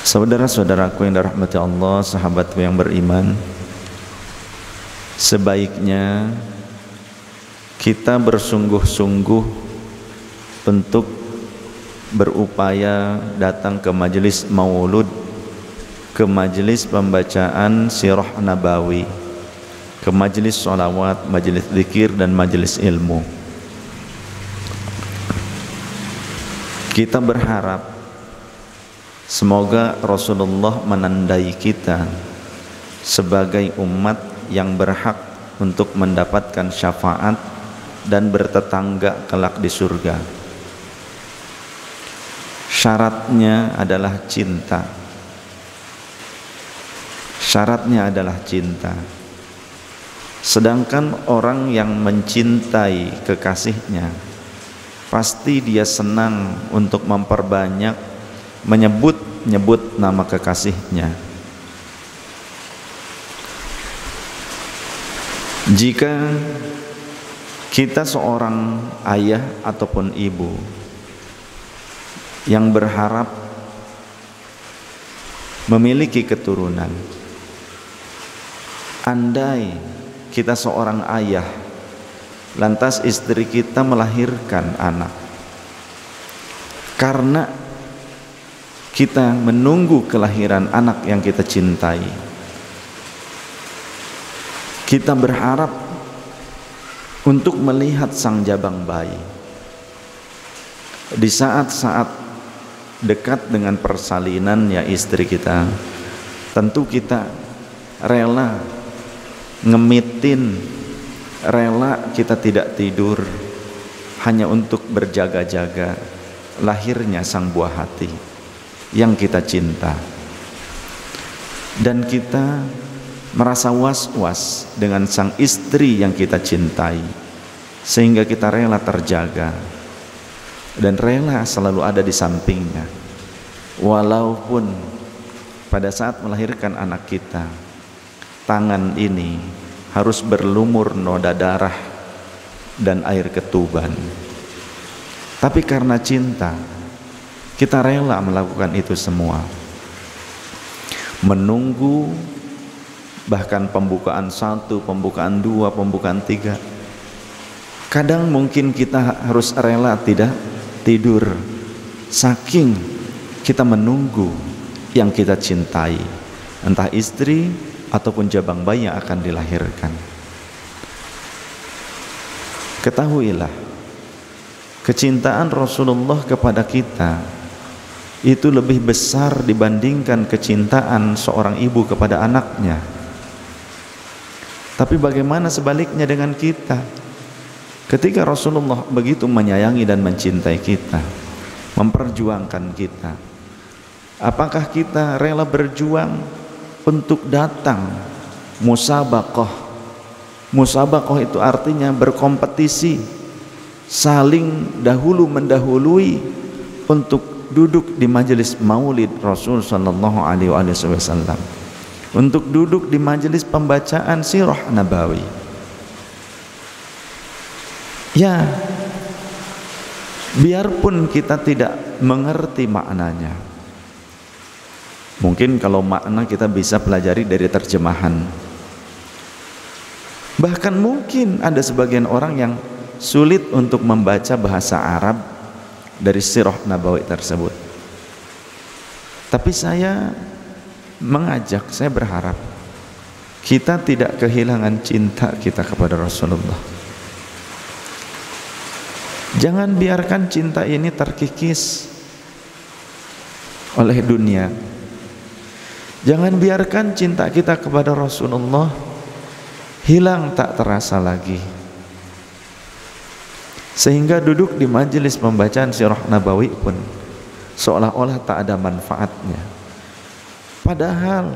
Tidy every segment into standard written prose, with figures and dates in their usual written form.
Saudara-saudaraku yang dirahmati Allah, sahabatku yang beriman, sebaiknya kita bersungguh-sungguh untuk berupaya datang ke majelis maulud, ke majelis pembacaan sirah nabawi, ke majelis sholawat, majelis zikir dan majelis ilmu. Kita berharap semoga Rasulullah menandai kita sebagai umat yang berhak untuk mendapatkan syafaat dan bertetangga kelak di surga. Syaratnya adalah cinta. Syaratnya adalah cinta. Sedangkan orang yang mencintai kekasihnya, pasti dia senang untuk memperbanyak menyebut nama kekasihnya. Jika kita seorang ayah ataupun ibu yang berharap memiliki keturunan, andai kita seorang ayah lantas istri kita melahirkan anak, karena kita menunggu kelahiran anak yang kita cintai, kita berharap untuk melihat sang jabang bayi. Di saat-saat dekat dengan persalinannya istri kita, tentu kita rela ngemitin, rela kita tidak tidur hanya untuk berjaga-jaga lahirnya sang buah hati yang kita cinta. Dan kita merasa was-was dengan sang istri yang kita cintai, sehingga kita rela terjaga dan rela selalu ada di sampingnya, walaupun pada saat melahirkan anak kita, tangan ini harus berlumur noda darah dan air ketuban. Tapi karena cinta, kita rela melakukan itu semua, menunggu bahkan pembukaan 1, pembukaan 2, pembukaan 3. Kadang mungkin kita harus rela tidak tidur, saking kita menunggu yang kita cintai, entah istri ataupun jabang bayi yang akan dilahirkan. Ketahuilah, kecintaan Rasulullah kepada kita itu lebih besar dibandingkan kecintaan seorang ibu kepada anaknya. Tapi bagaimana sebaliknya dengan kita? Ketika Rasulullah begitu menyayangi dan mencintai kita, memperjuangkan kita, apakah kita rela berjuang untuk datang musabaqah? Musabaqah itu artinya berkompetisi, saling dahulu mendahului untuk duduk di majelis maulid Rasul sallallahu alaihi wasallam, untuk duduk di majelis pembacaan sirah nabawi. Ya, biarpun kita tidak mengerti maknanya, mungkin kalau makna kita bisa pelajari dari terjemahan. Bahkan mungkin ada sebagian orang yang sulit untuk membaca bahasa Arab dari sirah nabawi tersebut. Tapi saya mengajak, saya berharap kita tidak kehilangan cinta kita kepada Rasulullah. Jangan biarkan cinta ini terkikis oleh dunia. Jangan biarkan cinta kita kepada Rasulullah hilang tak terasa lagi, sehingga duduk di majelis pembacaan sirah nabawi pun seolah-olah tak ada manfaatnya. Padahal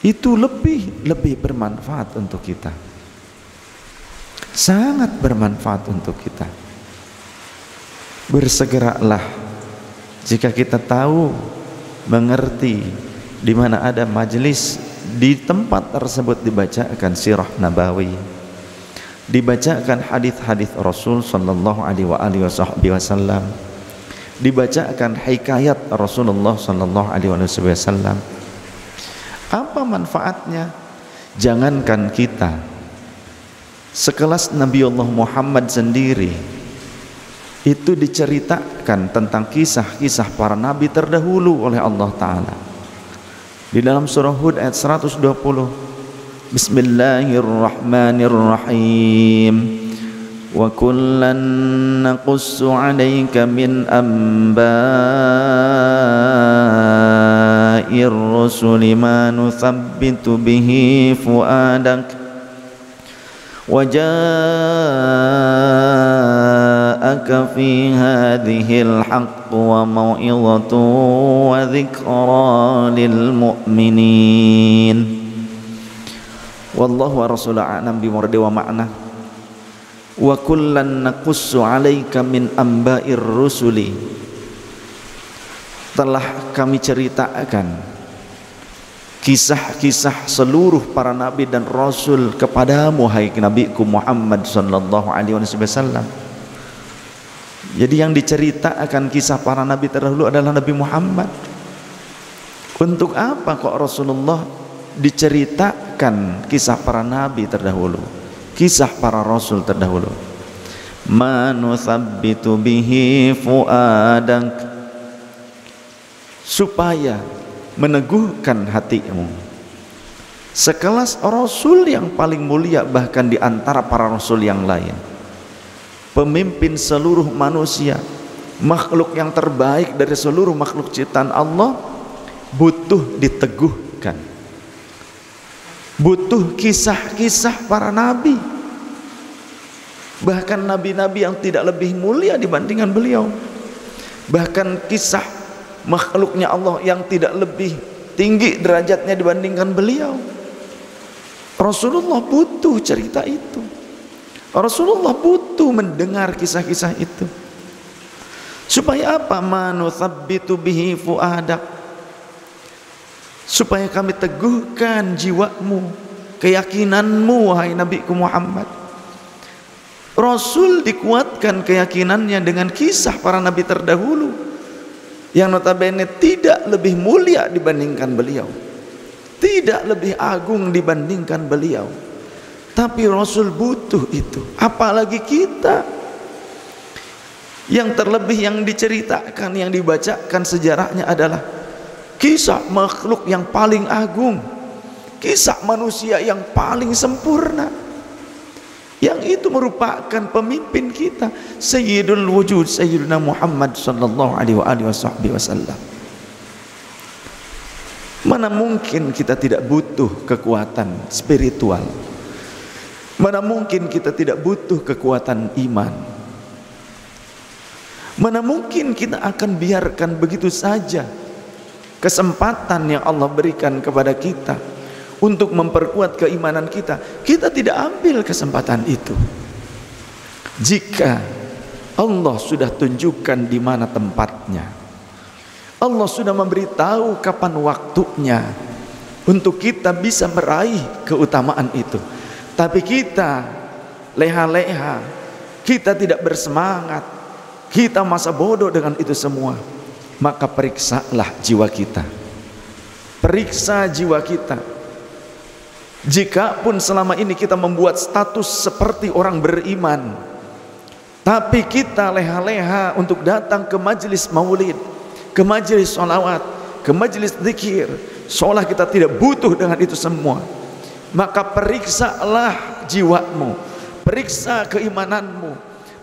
itu lebih bermanfaat untuk kita, sangat bermanfaat untuk kita. Bersegeralah jika kita tahu, mengerti di mana ada majelis, di tempat tersebut dibacakan sirah nabawi, dibacakan hadis-hadis Rasul sallallahu alaihi wasallam, dibacakan hikayat Rasulullah sallallahu alaihi wasallam. Apa manfaatnya? Jangankan kita, sekelas Nabiullah Muhammad sendiri itu diceritakan tentang kisah-kisah para nabi terdahulu oleh Allah Ta'ala. Di dalam surah Hud ayat 120, Bismillahirrahmanirrahim, wa kullan naqussu 'alaika min amba'ir rusuli ma nuthabbitu bihi fuadak wa ja'aka fi hadhil haqq wa mau'izatu wa dzikra lil mu'minin. Wallahu wa rasuluhu a'lam bi muradi wa ma'na. Wa kullan naqussu 'alaika min amba'ir rusuli, telah kami ceritakan kisah-kisah seluruh para nabi dan rasul kepadamu, hai nabiku Muhammad sallallahu alaihi wasallam. Jadi yang diceritakan kisah para nabi terdahulu adalah Nabi Muhammad. Untuk apa kok Rasulullah diceritakan kisah para nabi terdahulu, kisah para rasul terdahulu? Ma nuthabbitu bihi fuadak, supaya meneguhkan hatimu. Sekelas rasul yang paling mulia bahkan di antara para rasul yang lain, pemimpin seluruh manusia, makhluk yang terbaik dari seluruh makhluk ciptaan Allah, butuh diteguhkan, butuh kisah-kisah para nabi, bahkan nabi-nabi yang tidak lebih mulia dibandingkan beliau, bahkan kisah makhluknya Allah yang tidak lebih tinggi derajatnya dibandingkan beliau. Rasulullah butuh cerita itu, Rasulullah butuh mendengar kisah-kisah itu. Supaya apa? Manuthabbitu bihi fuadak, supaya kami teguhkan jiwamu, keyakinanmu, wahai Nabiku Muhammad. Rasul dikuatkan keyakinannya dengan kisah para nabi terdahulu yang notabene tidak lebih mulia dibandingkan beliau, tidak lebih agung dibandingkan beliau, tapi Rasul butuh itu. Apalagi kita yang terlebih yang diceritakan, yang dibacakan sejarahnya adalah kisah makhluk yang paling agung, kisah manusia yang paling sempurna, yang itu merupakan pemimpin kita, Sayyidul Wujud, Sayyidina Muhammad sallallahu alaihi wasallam. Mana mungkin kita tidak butuh kekuatan spiritual? Mana mungkin kita tidak butuh kekuatan iman? Mana mungkin kita akan biarkan begitu saja kesempatan yang Allah berikan kepada kita untuk memperkuat keimanan kita, kita tidak ambil kesempatan itu? Jika Allah sudah tunjukkan di mana tempatnya, Allah sudah memberitahu kapan waktunya untuk kita bisa meraih keutamaan itu, tapi kita leha-leha, kita tidak bersemangat, kita masa bodoh dengan itu semua, maka periksalah jiwa kita, periksa jiwa kita. Jikapun selama ini kita membuat status seperti orang beriman, tapi kita leha-leha untuk datang ke majelis maulid, ke majelis sholawat, ke majelis zikir, seolah kita tidak butuh dengan itu semua, maka periksalah jiwamu, periksa keimananmu.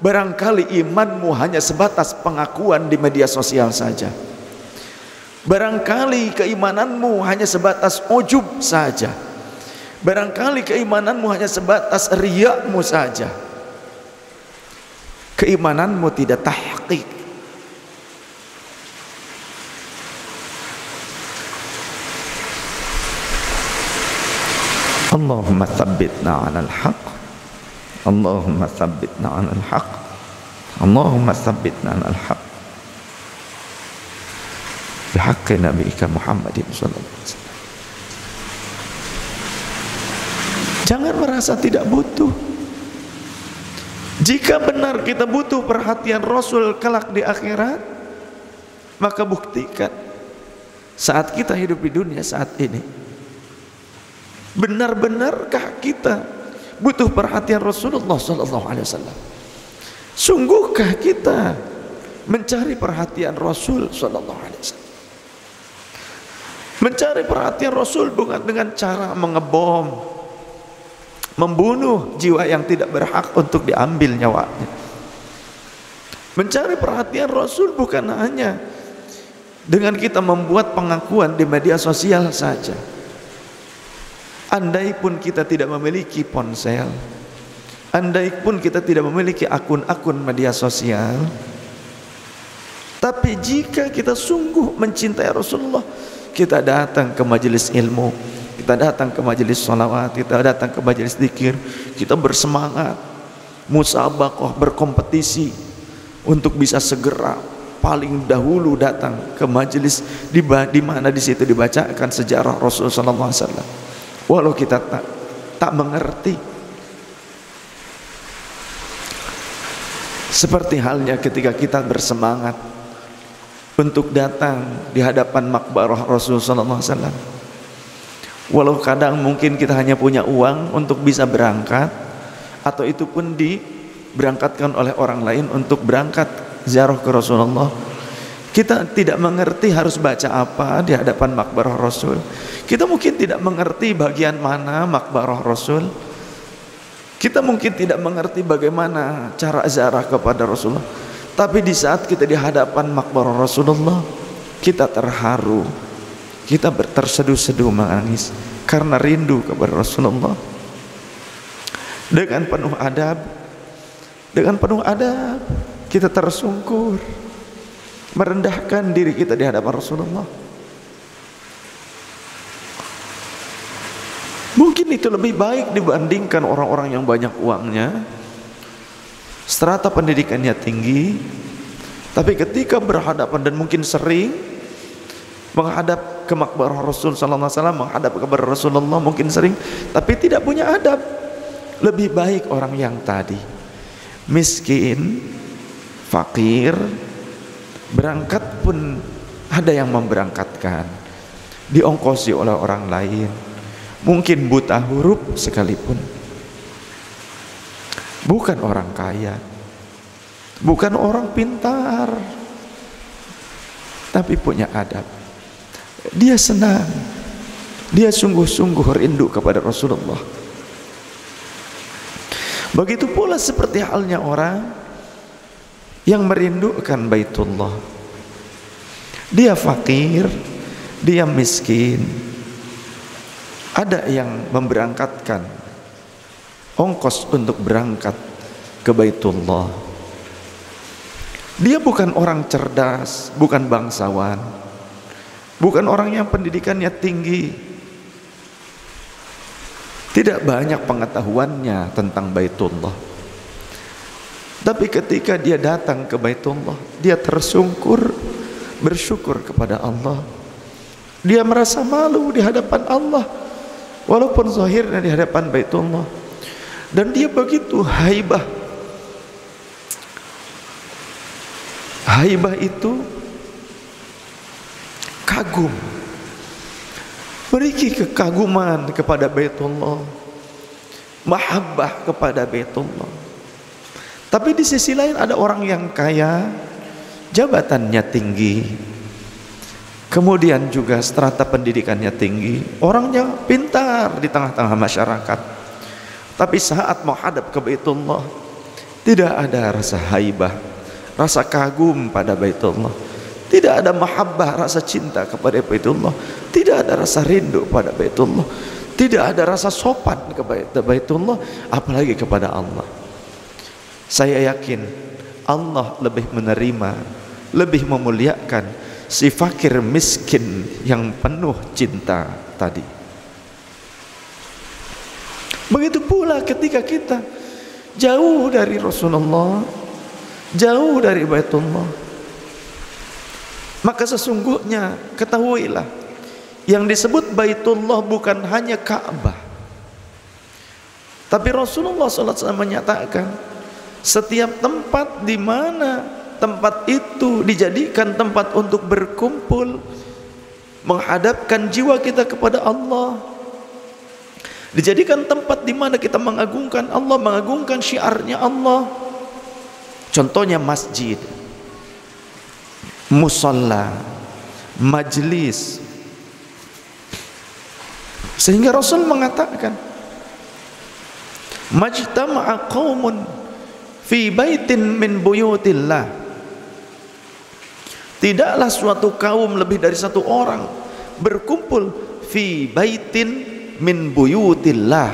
Barangkali imanmu hanya sebatas pengakuan di media sosial saja, barangkali keimananmu hanya sebatas ujub saja, barangkali keimananmu hanya sebatas riyakmu saja. Keimananmu tidak tahqiq. Allahumma tsabbitna 'alal haqq, Allahumma tsabbitna 'alal haqq, Allahumma tsabbitna 'alal haqq bihaqqi nabiyyika Muhammadin sallallahu alaihi wasallam. Jangan merasa tidak butuh. Jika benar kita butuh perhatian Rasul kelak di akhirat, Maka buktikan saat kita hidup di dunia saat ini, benar-benarkah kita butuh perhatian Rasulullah sallallahu alaihi wasallam? Sungguhkah kita mencari perhatian Rasul sallallahu alaihi wasallam? Mencari perhatian Rasul bukan dengan cara mengebom, membunuh jiwa yang tidak berhak untuk diambil nyawanya. Mencari perhatian Rasul bukan hanya dengan kita membuat pengakuan di media sosial saja. Andai pun kita tidak memiliki ponsel, andai pun kita tidak memiliki akun-akun media sosial, tapi jika kita sungguh mencintai Rasulullah, kita datang ke majelis ilmu, kita datang ke majelis sholawat, kita datang ke majelis zikir, kita bersemangat, musabaqah, berkompetisi untuk bisa segera paling dahulu datang ke majelis di mana di situ dibacakan sejarah Rasulullah sallallahu alaihi wasallam. Walau kita tak mengerti. Seperti halnya ketika kita bersemangat untuk datang di hadapan makbarah Rasulullah sallallahu alaihi wasallam. Walau kadang mungkin kita hanya punya uang untuk bisa berangkat, atau itu pun diberangkatkan oleh orang lain untuk berangkat ziarah ke Rasulullah. Kita tidak mengerti harus baca apa di hadapan makbarah Rasul. Kita mungkin tidak mengerti bagian mana makbarah Rasul. Kita mungkin tidak mengerti bagaimana cara ziarah kepada Rasulullah. Tapi di saat kita di hadapan makbarah Rasulullah, kita terharu, kita terseduh-seduh menangis karena rindu kepada Rasulullah. Dengan penuh adab, kita tersungkur, merendahkan diri kita di hadapan Rasulullah. Mungkin itu lebih baik dibandingkan orang-orang yang banyak uangnya, strata pendidikannya tinggi, tapi ketika berhadapan dan mungkin sering menghadap ke makbarah Rasul sallallahu alaihi wasallam, menghadap kepada Rasulullah mungkin sering, tapi tidak punya adab. Lebih baik orang yang tadi miskin, fakir, berangkat pun ada yang memberangkatkan, diongkosi oleh orang lain, mungkin buta huruf sekalipun, bukan orang kaya, bukan orang pintar, tapi punya adab. Dia senang, dia sungguh-sungguh rindu kepada Rasulullah. Begitu pula seperti halnya orang yang merindukan Baitullah. Dia fakir, dia miskin, ada yang memberangkatkan ongkos untuk berangkat ke Baitullah. Dia bukan orang cerdas, bukan bangsawan, bukan orang yang pendidikannya tinggi, tidak banyak pengetahuannya tentang Baitullah. Tapi ketika dia datang ke Baitullah, dia tersungkur, bersyukur kepada Allah. Dia merasa malu di hadapan Allah, walaupun zahirnya di hadapan Baitullah. Dan dia begitu haibah. Haibah itu kagum, memiliki kekaguman kepada Baitullah, mahabbah kepada Baitullah. Tapi di sisi lain ada orang yang kaya, jabatannya tinggi, kemudian juga strata pendidikannya tinggi, orangnya pintar di tengah-tengah masyarakat. Tapi saat mau hadap ke Baitullah, tidak ada rasa haibah, rasa kagum pada Baitullah, tidak ada mahabbah, rasa cinta kepada Baitullah, tidak ada rasa rindu pada Baitullah, tidak ada rasa sopan kepada Baitullah, apalagi kepada Allah. Saya yakin Allah lebih menerima, lebih memuliakan si fakir miskin yang penuh cinta tadi. Begitu pula ketika kita jauh dari Rasulullah, jauh dari Baitullah, maka sesungguhnya ketahuilah, yang disebut Baitullah bukan hanya Ka'bah, tapi Rasulullah SAW menyatakan setiap tempat di mana tempat itu dijadikan tempat untuk berkumpul, menghadapkan jiwa kita kepada Allah, dijadikan tempat di mana kita mengagungkan Allah, mengagungkan syiarnya Allah. Contohnya masjid, musalla, majlis. Sehingga Rasul mengatakan, majtama'a qaumun fi baitin min buyutillah. Tidaklah suatu kaum lebih dari satu orang berkumpul fi baitin min buyutillah,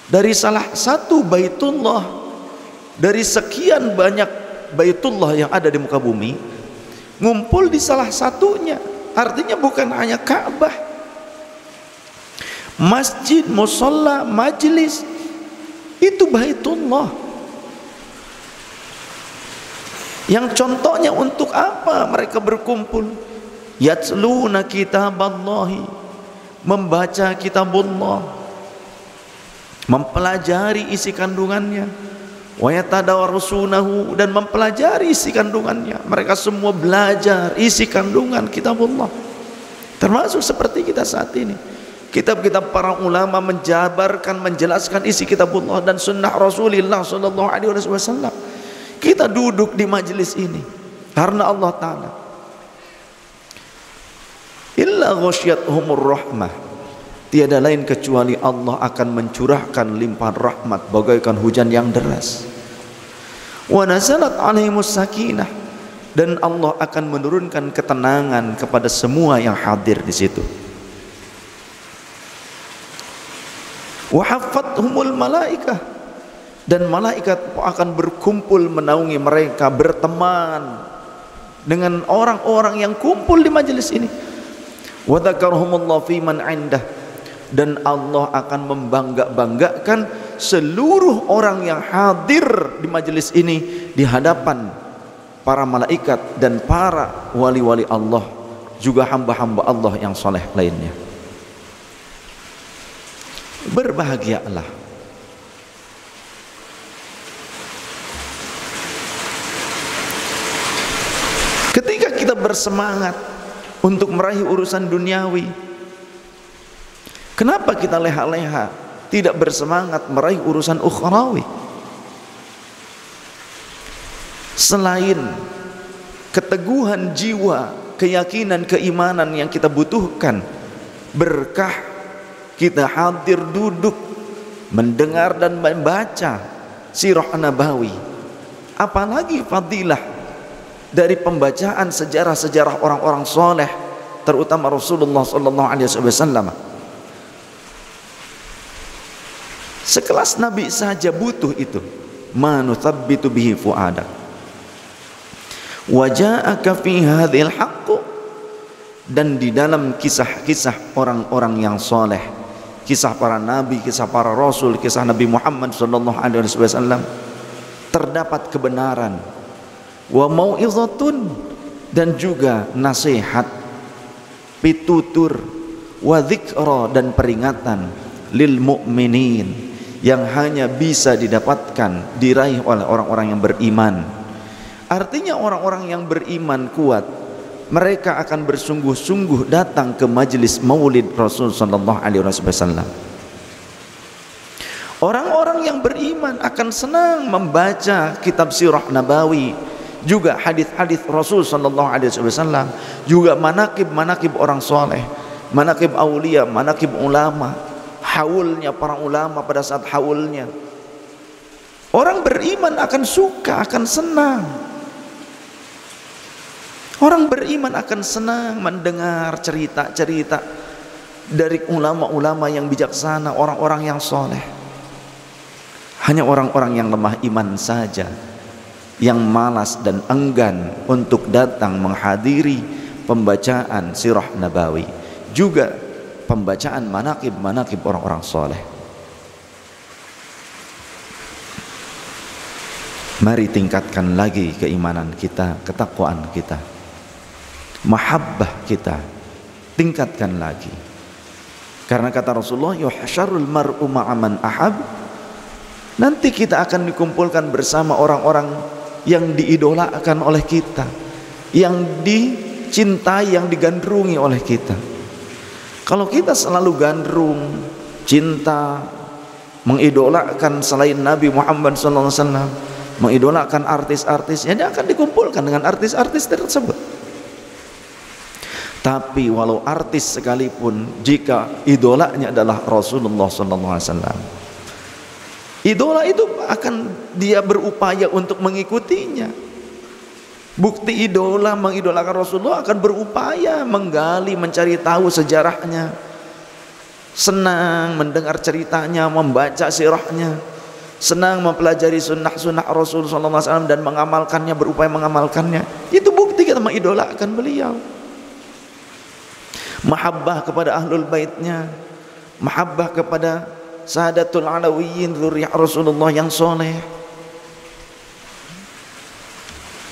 dari salah satu baitullah dari sekian banyak baitullah yang ada di muka bumi, ngumpul di salah satunya. Artinya bukan hanya Ka'bah, masjid, musalla, majlis, itu baitullah. Yang contohnya untuk apa mereka berkumpul? Yatluna kitaballahi, membaca kitabullah, mempelajari isi kandungannya. Wa yatadawarsunahu, dan mempelajari isi kandungannya. Mereka semua belajar isi kandungan kitabullah. Termasuk seperti kita saat ini, kitab-kitab para ulama menjabarkan, menjelaskan isi kitabullah dan sunnah Rasulullah sallallahu alaihi wasallam. Kita duduk di majelis ini karena Allah Ta'ala. Illa ghasyiyatuhumur rahmah, tiada lain kecuali Allah akan mencurahkan limpahan rahmat bagaikan hujan yang deras. Wa nazalat alaihimus sakinah, dan Allah akan menurunkan ketenangan kepada semua yang hadir di situ. Wa haffathumul malaikah, dan malaikat akan berkumpul menaungi mereka, berteman dengan orang-orang yang kumpul di majelis ini. Wa dzakarahumullahu fi man 'indah, dan Allah akan membangga-banggakan seluruh orang yang hadir di majelis ini di hadapan para malaikat dan para wali-wali Allah, juga hamba-hamba Allah yang soleh lainnya. Berbahagialah. Ketika kita bersemangat untuk meraih urusan duniawi, kenapa kita leha-leha tidak bersemangat meraih urusan ukhrawi? Selain keteguhan jiwa, keyakinan, keimanan yang kita butuhkan, berkah kita hadir duduk mendengar dan membaca sirah nabawi, apalagi fadilah dari pembacaan sejarah-sejarah orang-orang soleh, terutama Rasulullah sallallahu alaihi wasallam. Sekelas Nabi saja butuh itu. Ma nuthabbitu bihi fuadak. Wa ja'aka fi hadhil haqq, dan di dalam kisah-kisah orang-orang yang soleh, kisah para nabi, kisah para rasul, kisah Nabi Muhammad sallallahu alaihi wasallam, terdapat kebenaran. Wa mau'izatun, dan juga nasihat, pitutur, wa dzikra, dan peringatan, lil mu'minin, yang hanya bisa didapatkan, diraih oleh orang-orang yang beriman. Artinya orang-orang yang beriman kuat, mereka akan bersungguh-sungguh datang ke majelis maulid Rasul sallallahu alaihi wasallam. Orang-orang yang beriman akan senang membaca kitab sirah nabawi, juga hadis-hadis Rasul sallallahu alaihi wasallam, juga manaqib-manaqib orang soleh, manaqib aulia, manaqib ulama, haulnya para ulama pada saat haulnya. Orang beriman akan suka, akan senang. Orang beriman akan senang mendengar cerita-cerita dari ulama-ulama yang bijaksana, orang-orang yang soleh. Hanya orang-orang yang lemah iman saja yang malas dan enggan untuk datang menghadiri pembacaan sirah nabawi, juga pembacaan manaqib-manaqib orang-orang soleh. Mari tingkatkan lagi keimanan kita, ketakwaan kita, mahabbah kita, tingkatkan lagi. Karena kata Rasulullah, yuhsyarul mar'u ma'a man ahab, nanti kita akan dikumpulkan bersama orang-orang yang diidolakan oleh kita, yang dicintai, yang digandrungi oleh kita. Kalau kita selalu gandrung, cinta, mengidolakan selain Nabi Muhammad SAW, mengidolakan artis-artisnya, dia akan dikumpulkan dengan artis-artis tersebut. Tapi walau artis sekalipun, jika idolanya adalah Rasulullah SAW, idola itu akan dia berupaya untuk mengikutinya. Bukti idola mengidolakan Rasulullah akan berupaya menggali, mencari tahu sejarahnya, senang mendengar ceritanya, membaca sirahnya, senang mempelajari sunnah-sunnah Rasulullah SAW dan mengamalkannya, berupaya mengamalkannya. Itu bukti kita mengidolakan beliau. Mahabbah kepada ahlul baitnya, mahabbah kepada Sadatul Alawiyyin, dzurriyyah Rasulullah yang soleh,